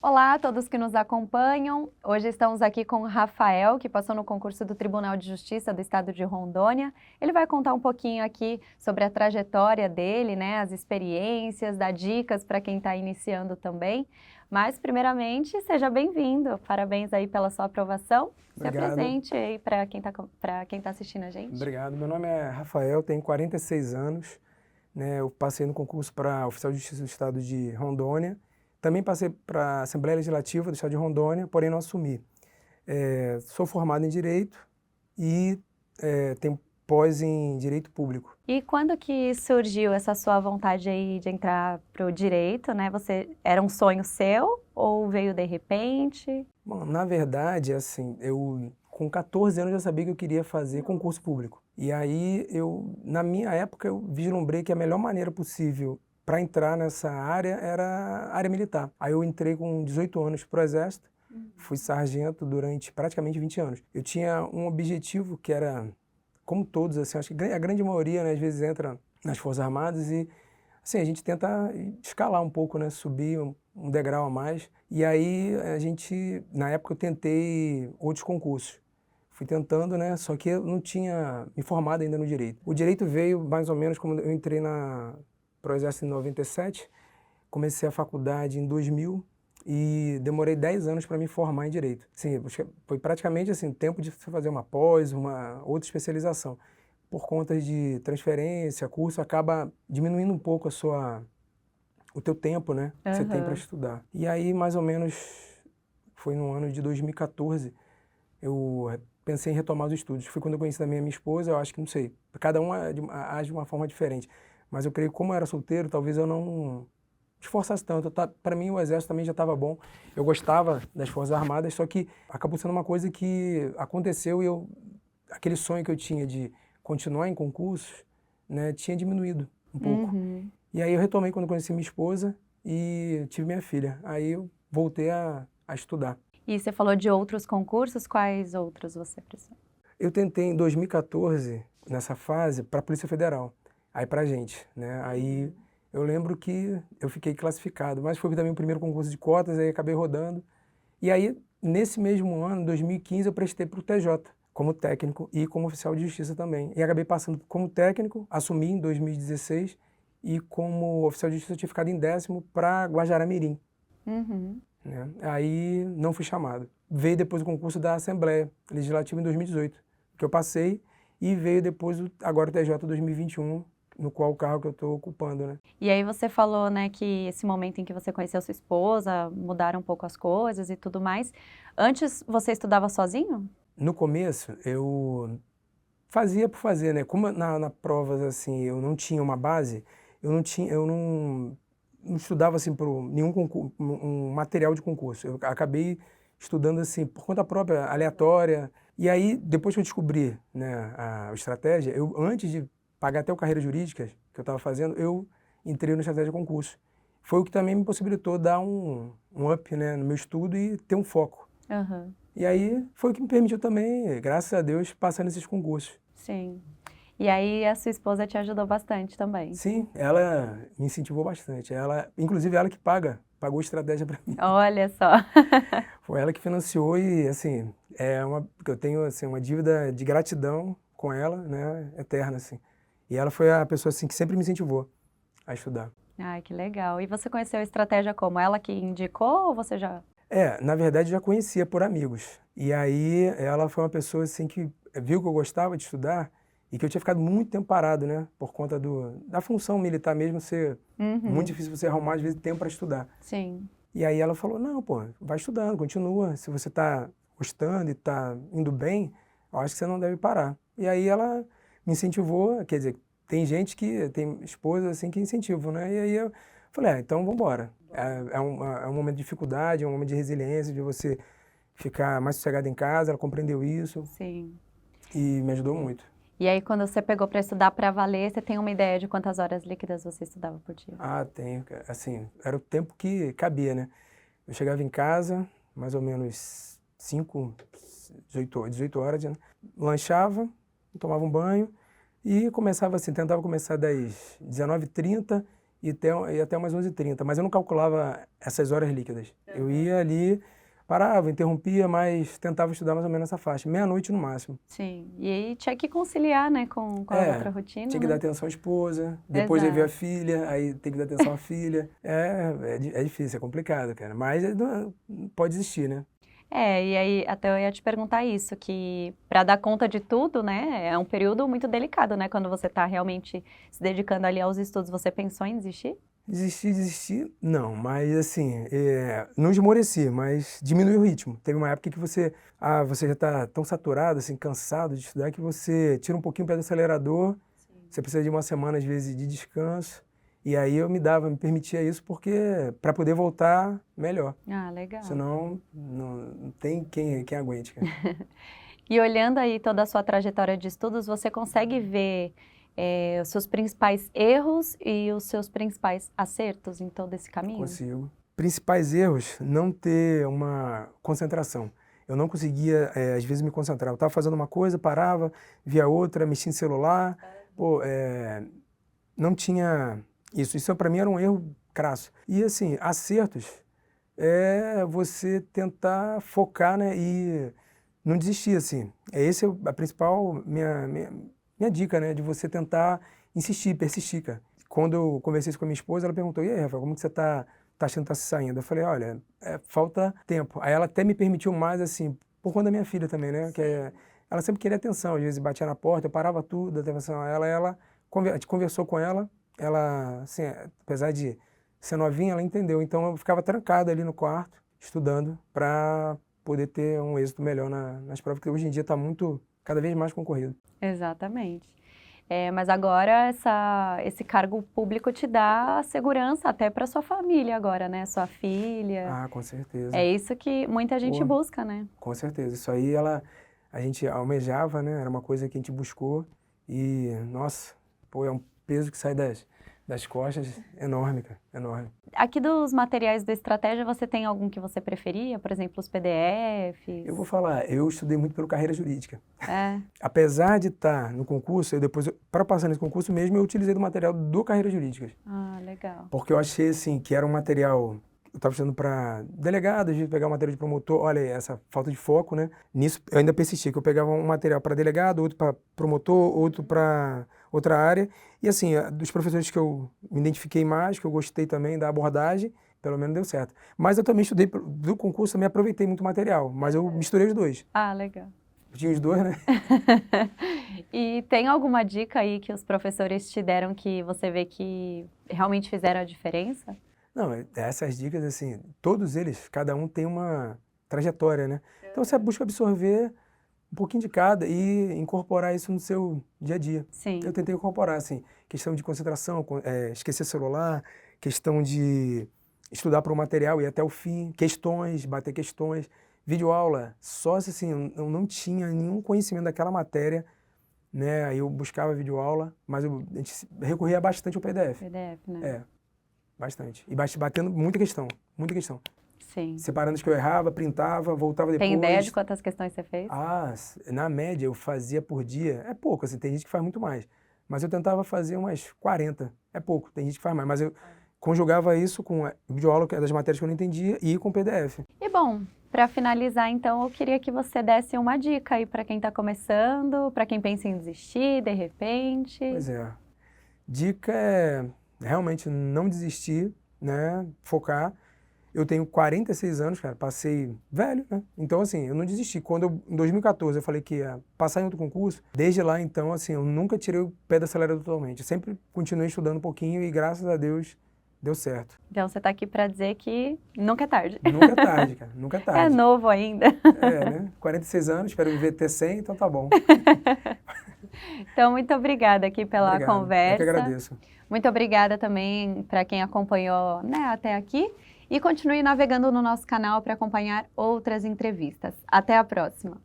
Olá a todos que nos acompanham. Hoje estamos aqui com o Rafael, que passou no concurso do Tribunal de Justiça do Estado de Rondônia. Ele vai contar um pouquinho aqui sobre a trajetória dele, né, as experiências, dar dicas para quem está iniciando também. Mas, primeiramente, seja bem-vindo. Parabéns aí pela sua aprovação. Se Obrigado. apresente aí para quem tá assistindo a gente. Obrigado. Meu nome é Rafael, tenho 46 anos, né? Eu passei no concurso para oficial de justiça do estado de Rondônia. Também passei para a Assembleia Legislativa do estado de Rondônia, porém não assumi. Sou formado em Direito e tenho pós em Direito Público. E quando que surgiu essa sua vontade aí de entrar para o direito, né? Você era um sonho seu ou veio de repente? Bom, na verdade, assim, eu com 14 anos já sabia que eu queria fazer concurso público. E aí na minha época, eu vislumbrei que a melhor maneira possível para entrar nessa área era a área militar. Aí eu entrei com 18 anos para o Exército, fui sargento durante praticamente 20 anos. Eu tinha um objetivo que era, como todos, assim, acho que a grande maioria, né, às vezes entra nas Forças Armadas e assim, a gente tenta escalar um pouco, né? Subir um degrau a mais. E aí na época eu tentei outros concursos. Fui tentando, né? Só que eu não tinha me formado ainda no direito. O direito veio mais ou menos como eu entrei para o Exército em 97, comecei a faculdade em 2000 e demorei 10 anos para me formar em direito. Sim, foi praticamente assim, tempo de você fazer uma pós, uma outra especialização. Por conta de transferência, curso, acaba diminuindo um pouco o teu tempo, né, que você tem para Aham. estudar. E aí, mais ou menos, foi no ano de 2014, eu pensei em retomar os estudos. Foi quando eu conheci também a minha esposa, eu acho que, não sei, cada um age de uma forma diferente. Mas eu creio que como eu era solteiro, talvez eu não esforçasse tanto. Para mim, o exército também já estava bom. Eu gostava das Forças Armadas, só que acabou sendo uma coisa que aconteceu e aquele sonho que eu tinha de continuar em concursos, né, tinha diminuído um pouco. Uhum. E aí eu retomei quando conheci minha esposa e tive minha filha. Aí eu voltei a estudar. E você falou de outros concursos, quais outros você precisou? Eu tentei em 2014, nessa fase, para a Polícia Federal, aí pra gente, né? Aí eu lembro que eu fiquei classificado, mas foi também o primeiro concurso de cotas, aí acabei rodando. E aí, nesse mesmo ano, 2015, eu prestei para o TJ, como técnico e como oficial de justiça também. E acabei passando como técnico, assumi em 2016, e como oficial de justiça eu tinha ficado em 10º para Guajará-Mirim, Uhum. né? Aí não fui chamado. Veio depois o concurso da Assembleia Legislativa em 2018, que eu passei, e veio depois agora o TJ 2021, no qual o cargo que eu estou ocupando, né? E aí você falou, né, que esse momento em que você conheceu sua esposa, mudaram um pouco as coisas e tudo mais. Antes você estudava sozinho? No começo, eu fazia por fazer, né? Como na provas, assim, eu não tinha uma base, eu não estudava, assim, para nenhum concurso, um material de concurso. Eu acabei estudando, assim, por conta própria, aleatória. E aí, depois que eu descobri, né, a estratégia, antes de pagar até o Carreira Jurídica, que eu estava fazendo, eu entrei no estratégia de concurso. Foi o que também me possibilitou dar um up, né, no meu estudo e ter um foco. Aham. E aí foi o que me permitiu também, graças a Deus, passar nesses concursos. Sim. E aí a sua esposa te ajudou bastante também. Sim, ela me incentivou bastante. Inclusive ela que pagou estratégia para mim. Olha só. Foi ela que financiou e assim, eu tenho assim uma dívida de gratidão com ela, né, eterna assim. E ela foi a pessoa assim que sempre me incentivou a estudar. Ai, que legal. E você conheceu a estratégia como? Ela que indicou ou você já... Na verdade eu já conhecia por amigos. E aí ela foi uma pessoa assim que viu que eu gostava de estudar e que eu tinha ficado muito tempo parado, né? Por conta da função militar mesmo ser muito Uhum. difícil você arrumar às vezes tempo para estudar. Sim. E aí ela falou, não, pô, vai estudando, continua. Se você está gostando e está indo bem, eu acho que você não deve parar. E aí ela me incentivou, quer dizer, tem esposas assim que incentivam, né? E aí eu falei, então vamos embora. É um momento de dificuldade, é um momento de resiliência, de você ficar mais sossegado em casa. Ela compreendeu isso Sim. e me ajudou muito. E aí quando você pegou para estudar para valer, você tem uma ideia de quantas horas líquidas você estudava por dia? Ah, tenho, cara. Assim, era o tempo que cabia, né? Eu chegava em casa, mais ou menos 18 horas, né? Lanchava, tomava um banho e começava assim, tentava começar das 19h30 e até umas 11h30, mas eu não calculava essas horas líquidas. Eu ia ali, parava, interrompia, mas tentava estudar mais ou menos essa faixa, meia-noite no máximo. Sim, e aí tinha que conciliar, né, com a outra rotina, tinha que né? dar atenção à esposa, depois aí veio a filha, aí tem que dar atenção à filha. É difícil, é complicado, cara, mas não pode existir, né? E aí até eu ia te perguntar isso, que para dar conta de tudo, né, é um período muito delicado, né, quando você está realmente se dedicando ali aos estudos. Você pensou em desistir? Desistir, não, mas assim, não esmoreci, mas diminui o ritmo. Teve uma época que você já está tão saturado, assim, cansado de estudar, que você tira um pouquinho o pé do acelerador, você precisa de uma semana, às vezes, de descanso, e aí eu me permitia isso porque para poder voltar melhor. Ah, legal. Senão, não tem quem aguente, cara. E olhando aí toda a sua trajetória de estudos, você consegue ver os seus principais erros e os seus principais acertos em todo esse caminho? Consigo. Principais erros, não ter uma concentração. Eu não conseguia, às vezes, me concentrar. Eu estava fazendo uma coisa, parava, via outra, mexia em celular. Não tinha isso. Isso para mim era um erro crasso. E assim, acertos é você tentar focar, né, e não desistir, assim. Esse é a principal minha dica, né, de você tentar insistir, persistir, cara. Quando eu conversei isso com a minha esposa, ela perguntou: "E aí, Rafael, como que você tá achando que tá se saindo?" Eu falei: "Olha, falta tempo." Aí ela até me permitiu mais, assim, por conta da minha filha também, né, ela sempre queria atenção, às vezes batia na porta, eu parava tudo, dava atenção a ela, a gente conversou com ela, assim, apesar de ser novinha, ela entendeu. Então eu ficava trancado ali no quarto, estudando, para poder ter um êxito melhor nas provas, que hoje em dia está cada vez mais concorrido. Exatamente. Mas agora esse cargo público te dá segurança até para sua família agora, né? Sua filha. Ah, com certeza. É isso que muita gente busca, né? Com certeza. Isso aí a gente almejava, né? Era uma coisa que a gente buscou e, nossa, é um peso que sai das costas enorme, cara, enorme. Aqui dos materiais da Estratégia, você tem algum que você preferia? Por exemplo, os PDFs? Eu vou falar, eu estudei muito pelo Carreira Jurídica. É. Apesar de estar no concurso, para passar nesse concurso mesmo, eu utilizei do material do Carreira Jurídica. Ah, legal. Porque eu achei, assim, que era um material... Eu estava estudando para delegado, a gente pegar um material de promotor, olha essa falta de foco, né? Nisso eu ainda persisti, que eu pegava um material para delegado, outro para promotor, outro para outra área. E assim, dos professores que eu me identifiquei mais, que eu gostei também da abordagem, pelo menos deu certo. Mas eu também estudei do concurso, também aproveitei muito material, mas eu misturei os dois. Ah, legal. Tinha os dois, né? E tem alguma dica aí que os professores te deram que você vê que realmente fizeram a diferença? Não, essas dicas, assim, todos eles, cada um tem uma trajetória, né? Então você busca absorver um pouquinho de cada e incorporar isso no seu dia a dia. Sim. Eu tentei incorporar, assim, questão de concentração, esquecer celular, questão de estudar para o material e ir até o fim, bater questões, videoaula, só se assim, eu não tinha nenhum conhecimento daquela matéria, né? Aí eu buscava videoaula, mas a gente recorria bastante ao PDF. PDF, né? É. Bastante. E batendo muita questão, muita questão. Sim. Separando as que eu errava, printava, voltava depois. Tem ideia de quantas questões você fez? Ah, na média eu fazia por dia, é pouco, assim, tem gente que faz muito mais. Mas eu tentava fazer umas 40, é pouco, tem gente que faz mais. Mas eu conjugava isso com a videoaula, que é das matérias que eu não entendia, e com PDF. E bom, para finalizar então, eu queria que você desse uma dica aí para quem está começando, para quem pensa em desistir de repente. Pois é. Dica é realmente não desistir, né? Focar. Eu tenho 46 anos, cara, passei velho, né? Então, assim, eu não desisti. Em 2014, eu falei que ia passar em outro concurso, desde lá, então, assim, eu nunca tirei o pé da acelerador totalmente. Eu sempre continuei estudando um pouquinho e, graças a Deus, deu certo. Então, você está aqui para dizer que nunca é tarde. Nunca é tarde, cara, nunca é tarde. É novo ainda. Né? 46 anos, espero viver até 100, então tá bom. Então, muito obrigada aqui pela conversa. Eu que agradeço. Muito obrigada também para quem acompanhou, né, até aqui. E continue navegando no nosso canal para acompanhar outras entrevistas. Até a próxima!